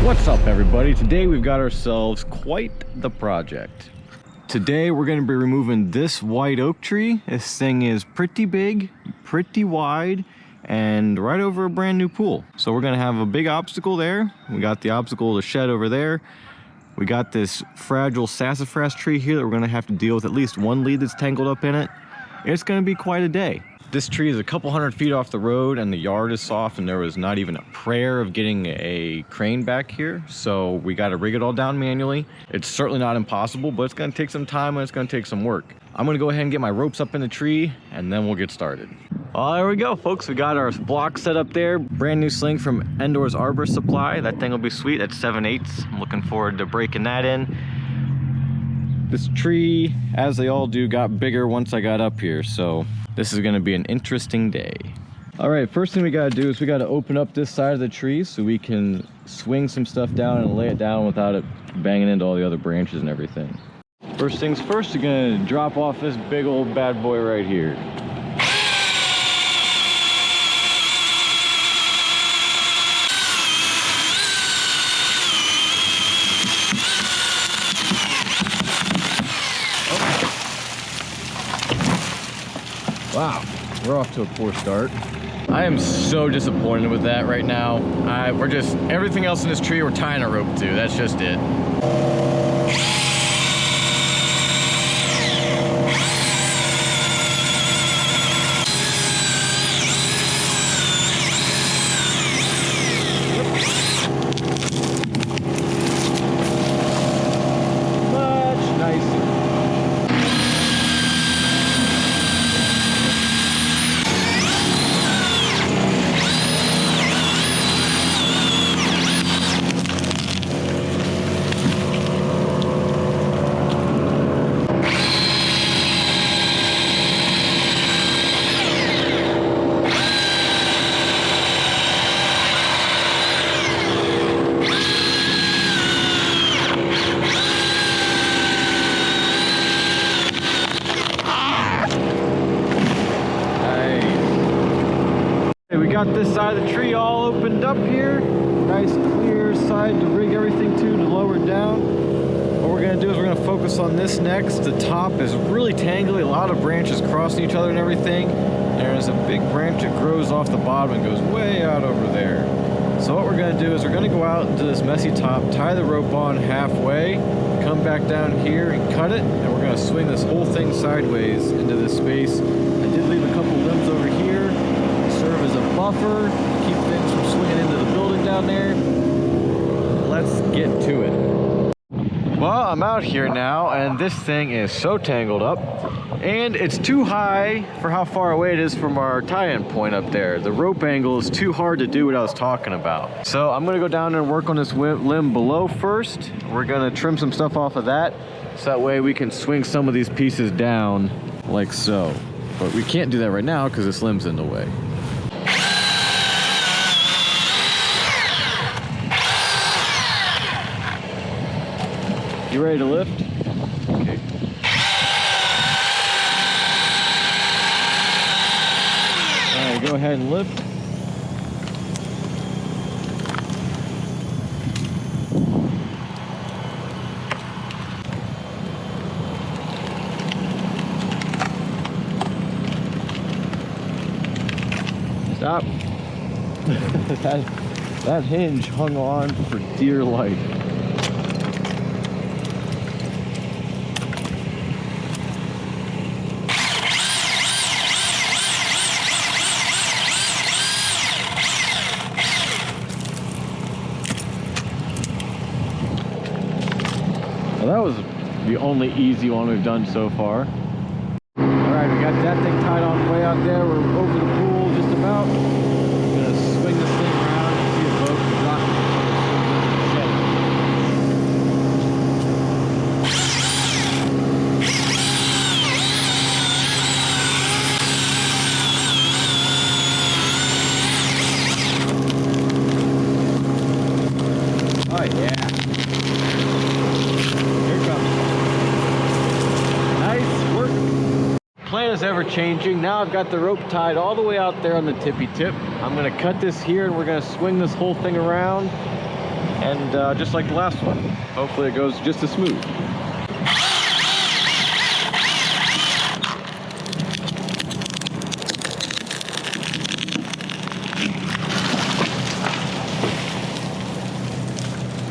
What's up, everybody? Today we've got ourselves quite the project. Today we're going to be removing this white oak tree. This thing is pretty big, pretty wide, and right over a brand new pool. So we're going to have a big obstacle there. We got the obstacle to shed over there. We got this fragile sassafras tree here that we're going to have to deal with at least one lead that's tangled up in it. It's going to be quite a day. This tree is a couple hundred feet off the road and the yard is soft and there was not even a prayer of getting a crane back here. So we got to rig it all down manually. It's certainly not impossible, but it's going to take some time and it's going to take some work. I'm going to go ahead and get my ropes up in the tree and then we'll get started. There we go, folks. We got our block set up there. Brand new sling from Endor's Arbor Supply. That thing will be sweet. That's 7/8. I'm looking forward to breaking that in. This tree, as they all do, got bigger once I got up here, so this is gonna be an interesting day. All right, first thing we gotta do is we gotta open up this side of the tree so we can swing some stuff down and lay it down without it banging into all the other branches and everything. First things first, you're gonna drop off this big old bad boy right here. Wow, we're off to a poor start. I am so disappointed with that right now. Everything else in this tree we're tying a rope to. That's just it. Much nicer. We got this side of the tree all opened up here. Nice clear side to rig everything to lower it down. What we're gonna do is we're gonna focus on this next. The top is really tangly, a lot of branches crossing each other and everything. There's a big branch that grows off the bottom and goes way out over there. So what we're gonna do is we're gonna go out into this messy top, tie the rope on halfway, come back down here and cut it, and we're gonna swing this whole thing sideways into this space. I did leave a couple limbs over here to serve as a buffer, keep things from swinging into the building down there. Let's get to it. Well, I'm out here now and this thing is so tangled up and it's too high for how far away it is from our tie-in point up there. The rope angle is too hard to do what I was talking about. So I'm gonna go down and work on this limb below first. We're gonna trim some stuff off of that so that way we can swing some of these pieces down like so. But we can't do that right now because this limb's in the way. You ready to lift? Okay. All right, go ahead and lift. Stop. that hinge hung on for dear life. Well, that was the only easy one we've done so far. Alright, we got that thing tied on way out there. We're over the pool just about. We're gonna swing this thing around and see a boat and drop it. Oh yeah. Plan is ever changing. Now I've got the rope tied all the way out there on the tippy tip. I'm gonna cut this here and we're gonna swing this whole thing around And just like the last one, hopefully it goes just as smooth.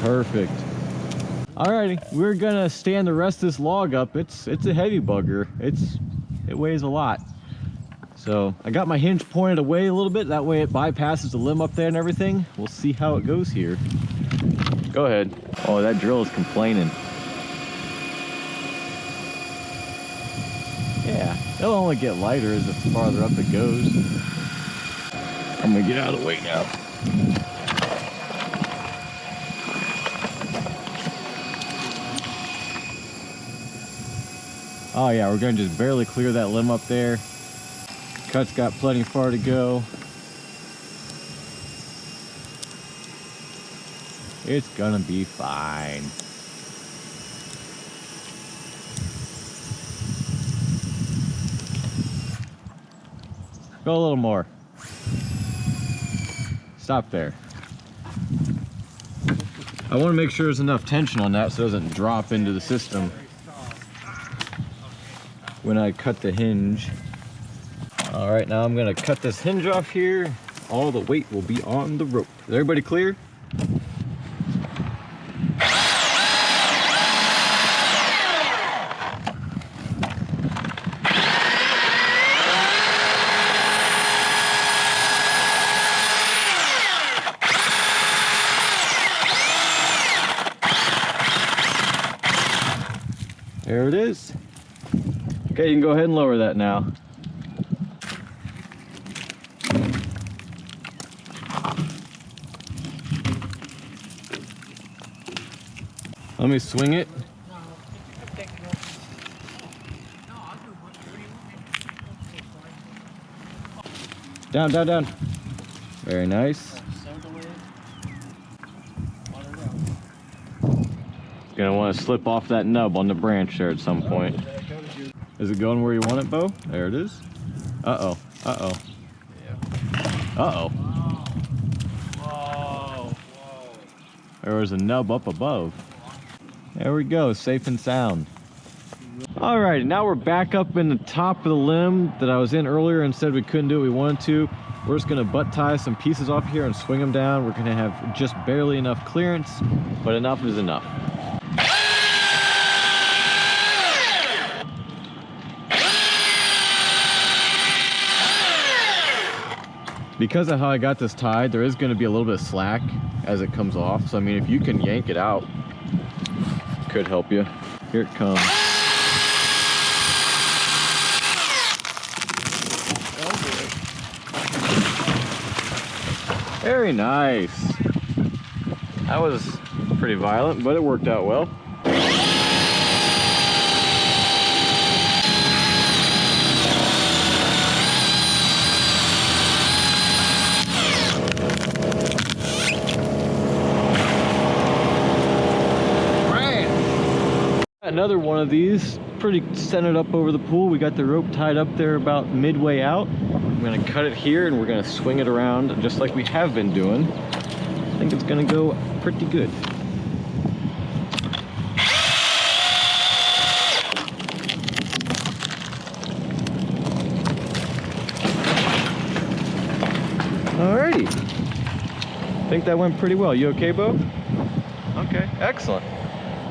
Perfect. Alrighty, we're gonna stand the rest of this log up. It's a heavy bugger. It weighs a lot. So I got my hinge pointed away a little bit. That way it bypasses the limb up there and everything. We'll see how it goes here. Go ahead. Oh, that drill is complaining. Yeah, it'll only get lighter as the farther up it goes. I'm gonna get out of the way now. Oh yeah, we're gonna just barely clear that limb up there. Cut's got plenty far to go. It's gonna be fine. Go a little more. Stop there. I want to make sure there's enough tension on that so it doesn't drop into the system when I cut the hinge. All right, now I'm gonna cut this hinge off here. All the weight will be on the rope. Is everybody clear? There it is. Okay, you can go ahead and lower that now. Let me swing it. Down, down, down. Very nice. Gonna want to slip off that nub on the branch there at some point. Is it going where you want it, Bo? There it is. Uh-oh. Uh-oh. Uh-oh. Whoa. There was a nub up above. There we go, safe and sound. All right, now we're back up in the top of the limb that I was in earlier and said we couldn't do what we wanted to. We're just gonna butt tie some pieces off here and swing them down. We're gonna have just barely enough clearance, but enough is enough. Because of how I got this tied, there is gonna be a little bit of slack as it comes off. So I mean, if you can yank it out, could help you. Here it comes. Very nice. That was pretty violent, but it worked out well. Another one of these, pretty centered up over the pool. We got the rope tied up there about midway out. I'm gonna cut it here and we're gonna swing it around just like we have been doing. I think it's gonna go pretty good. Alrighty. I think that went pretty well. You okay, Bo? Okay, excellent.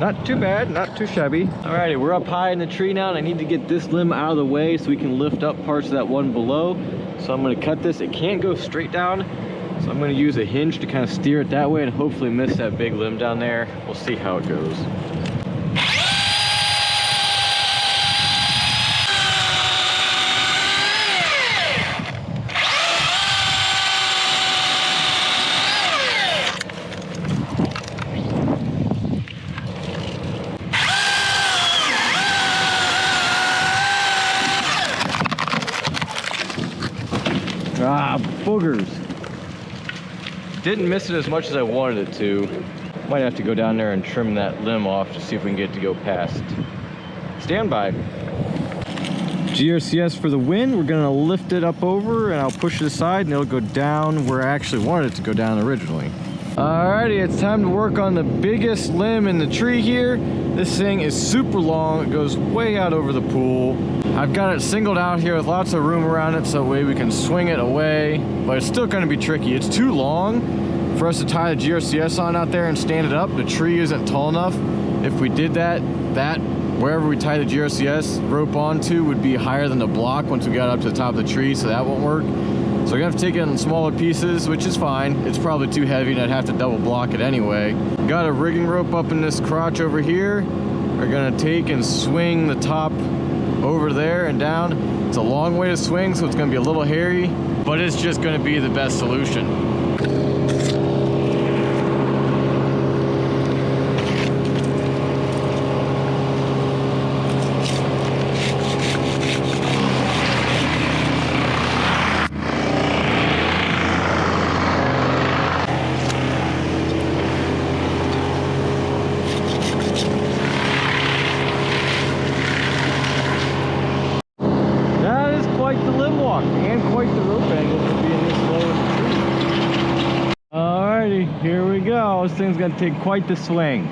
Not too bad, not too shabby. Alrighty, we're up high in the tree now and I need to get this limb out of the way so we can lift up parts of that one below. So I'm gonna cut this. It can't go straight down, so I'm gonna use a hinge to kind of steer it that way and hopefully miss that big limb down there. We'll see how it goes. Ah, boogers. Didn't miss it as much as I wanted it to. Might have to go down there and trim that limb off to see if we can get it to go past. Stand by. GRCS for the win. We're gonna lift it up over and I'll push it aside and it'll go down where I actually wanted it to go down originally. Alrighty, it's time to work on the biggest limb in the tree here. This thing is super long. It goes way out over the pool. I've got it singled out here with lots of room around it so that way we can swing it away, but it's still going to be tricky. It's too long for us to tie the GRCS on out there and stand it up. The tree isn't tall enough. If we did that wherever we tie the GRCS rope onto would be higher than the block once we got up to the top of the tree, so that won't work. So we're gonna have to take it in smaller pieces, which is fine. It's probably too heavy and I'd have to double block it anyway. Got a rigging rope up in this crotch over here. We're gonna take and swing the top over there and down. It's a long way to swing, so it's gonna be a little hairy, but it's just gonna be the best solution. The limb walk and quite the rope angle for being this low in the tree. Alrighty, here we go. This thing's gonna take quite the swing.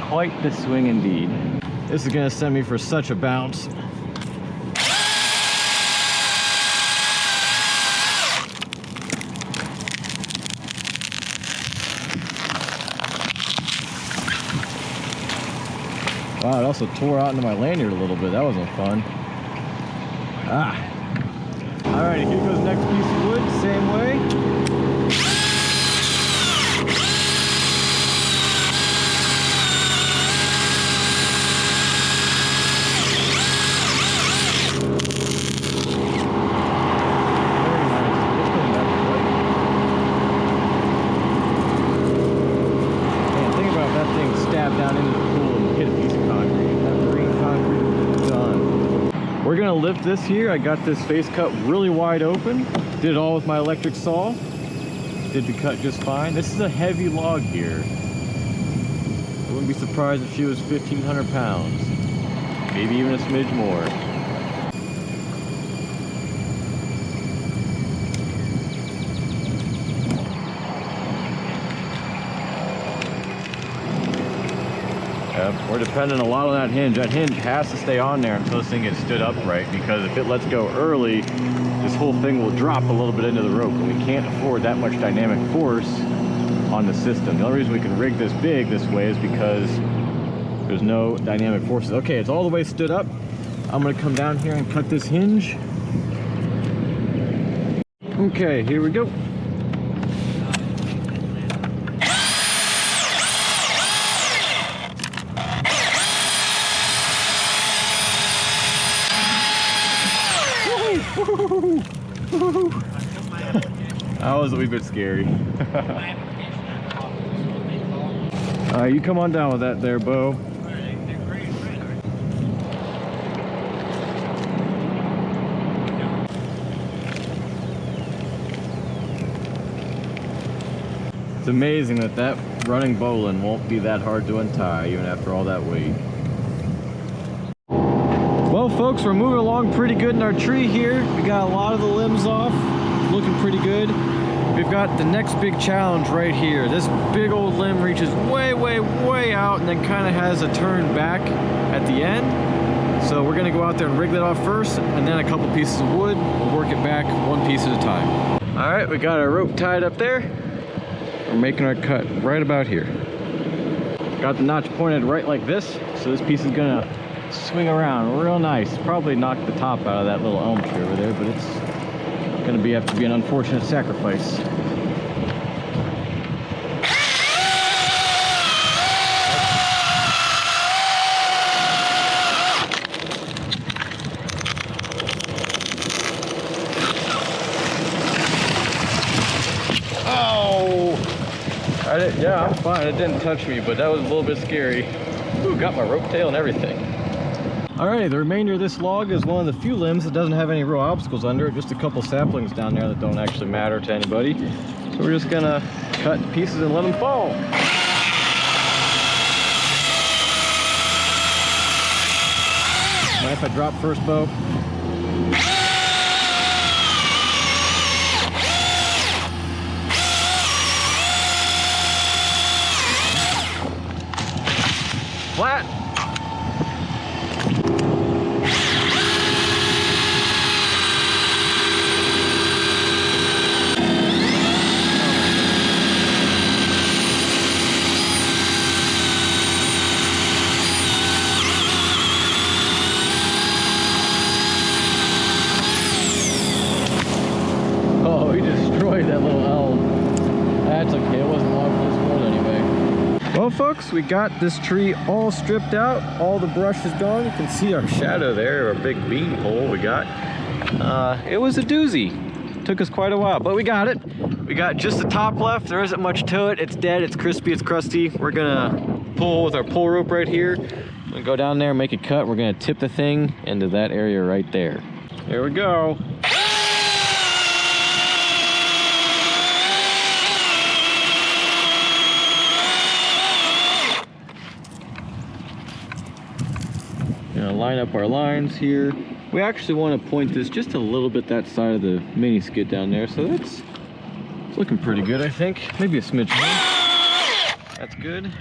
Quite the swing indeed. This is gonna send me for such a bounce. Wow, it also tore out into my lanyard a little bit. That wasn't fun. Ah. Alrighty, here goes next piece of wood, same way. Man, think about that thing stabbed down into the pool and hit a piece of concrete. That green concrete, done. We're gonna lift this here. I got this face cut really wide open. Did it all with my electric saw. Did the cut just fine. This is a heavy log here. I wouldn't be surprised if she was 1,500 pounds. Maybe even a smidge more. We're depending a lot on that hinge. That hinge has to stay on there until this thing gets stood upright, because if it lets go early, this whole thing will drop a little bit into the rope, and we can't afford that much dynamic force on the system. The only reason we can rig this big this way is because there's no dynamic forces. Okay, it's all the way stood up. I'm gonna come down here and cut this hinge. Okay, here we go. That was a wee bit scary. You come on down with that there, Bo. It's amazing that that running bowline won't be that hard to untie even after all that weight. Well, folks, we're moving along pretty good in our tree here. We got a lot of the limbs off, looking pretty good. We've got the next big challenge right here. This big old limb reaches way, way, way out and then kind of has a turn back at the end. So we're gonna go out there and rig that off first, and then a couple pieces of wood. We'll work it back one piece at a time. All right, we got our rope tied up there. We're making our cut right about here. Got the notch pointed right like this, so this piece is gonna swing around real nice. Probably knock the top out of that little elm tree over there, but it's gonna have to be an unfortunate sacrifice. Oh! Yeah, I'm fine. It didn't touch me, but that was a little bit scary. Ooh, got my rope tail and everything. Alrighty, the remainder of this log is one of the few limbs that doesn't have any real obstacles under it, just a couple saplings down there that don't actually matter to anybody. So we're just gonna cut pieces and let them fall. Mind if I drop first, Bo? flat. Oh, he destroyed that little L. That's okay, it wasn't long for this world anyway. Well folks, we got this tree all stripped out. All the brush is gone. You can see our shadow there, our big bean pole we got. It was a doozy. Took us quite a while, but we got it. We got just the top left. There isn't much to it. It's dead, it's crispy, it's crusty. We're gonna pull with our pull rope right here. We're gonna go down there, make a cut. We're gonna tip the thing into that area right there. There we go. Line up our lines here. We actually want to point this just a little bit that side of the mini skid down there, so it's looking pretty good, I think. Maybe a smidge more. That's good.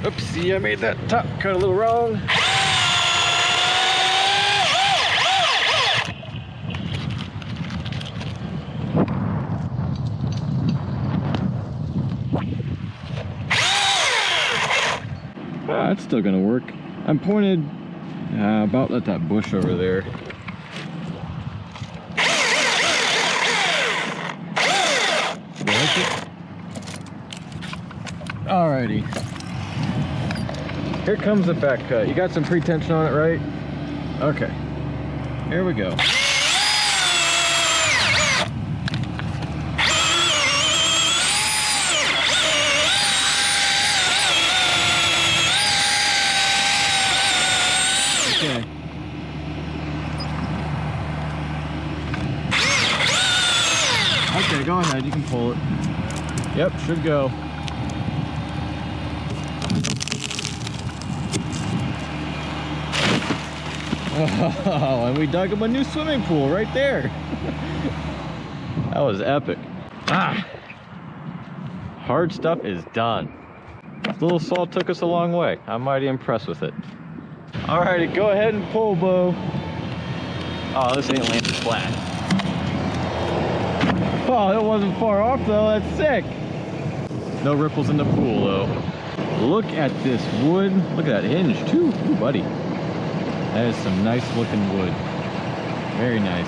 Oopsie, I made that top cut a little wrong. That's still gonna work. I'm pointed about at that bush over there. Like it? Alrighty. Here comes the back cut. You got some pre-tension on it, right? Okay. Here we go. Okay. Okay, go ahead. You can pull it. Yep, should go. Oh, and we dug him a new swimming pool right there. That was epic. Ah, hard stuff is done. This little saw took us a long way. I'm mighty impressed with it. Alrighty, go ahead and pull, Bo. Oh, this ain't landed flat. Oh, it wasn't far off though. That's sick. No ripples in the pool though. Look at this wood. Look at that hinge too. Ooh, buddy. That is some nice looking wood. Very nice.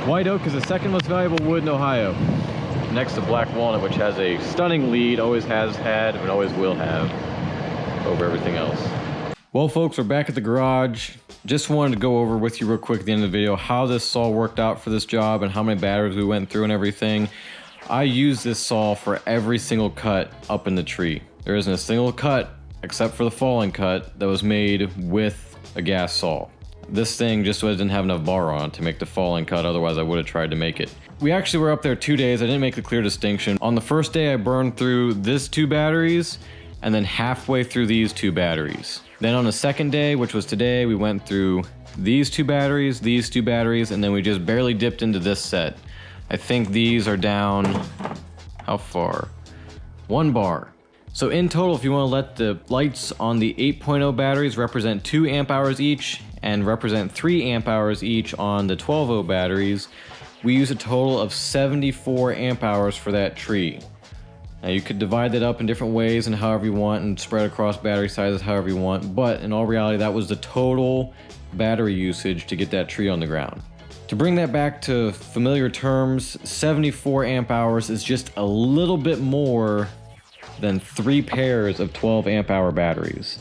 White oak is the second most valuable wood in Ohio, next to black walnut, which has a stunning lead, always has had, and always will have, over everything else. Well folks, we're back at the garage. Just wanted to go over with you real quick at the end of the video how this saw worked out for this job and how many batteries we went through and everything. I use this saw for every single cut up in the tree. There isn't a single cut, except for the falling cut, that was made with a gas saw. This thing just didn't have enough bar on to make the falling cut, otherwise I would have tried to make it. We actually were up there 2 days. I didn't make the clear distinction. On the first day I burned through this 2 batteries and then halfway through these 2 batteries. Then on the second day, which was today, we went through these 2 batteries, and then we just barely dipped into this set. I think these are down, how far? 1 bar. So in total, if you want to let the lights on the 8.0 batteries represent 2 amp hours each and represent 3 amp hours each on the 12.0 batteries, we use a total of 74 amp hours for that tree. Now you could divide that up in different ways and however you want and spread across battery sizes however you want, but in all reality that was the total battery usage to get that tree on the ground. To bring that back to familiar terms, 74 amp hours is just a little bit more than 3 pairs of 12 amp hour batteries.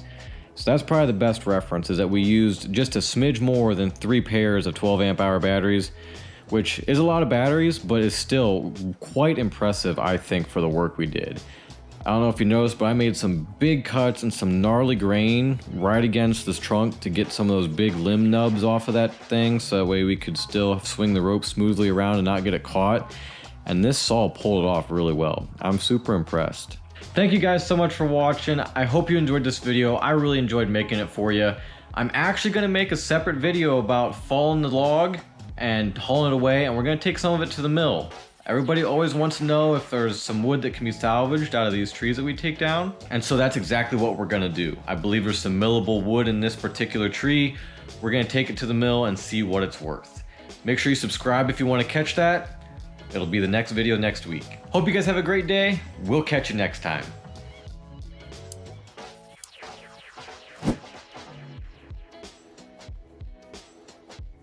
So that's probably the best reference, is that we used just a smidge more than 3 pairs of 12 amp hour batteries, which is a lot of batteries, but is still quite impressive, I think, for the work we did. I don't know if you noticed, but I made some big cuts and some gnarly grain right against this trunk to get some of those big limb nubs off of that thing, so that way we could still swing the rope smoothly around and not get it caught. And this saw pulled it off really well. I'm super impressed. Thank you guys so much for watching. I hope you enjoyed this video. I really enjoyed making it for you. I'm actually gonna make a separate video about falling the log and hauling it away, and we're gonna take some of it to the mill. Everybody always wants to know if there's some wood that can be salvaged out of these trees that we take down. And so that's exactly what we're gonna do. I believe there's some millable wood in this particular tree. We're gonna take it to the mill and see what it's worth. Make sure you subscribe if you wanna catch that. It'll be the next video next week. Hope you guys have a great day. We'll catch you next time.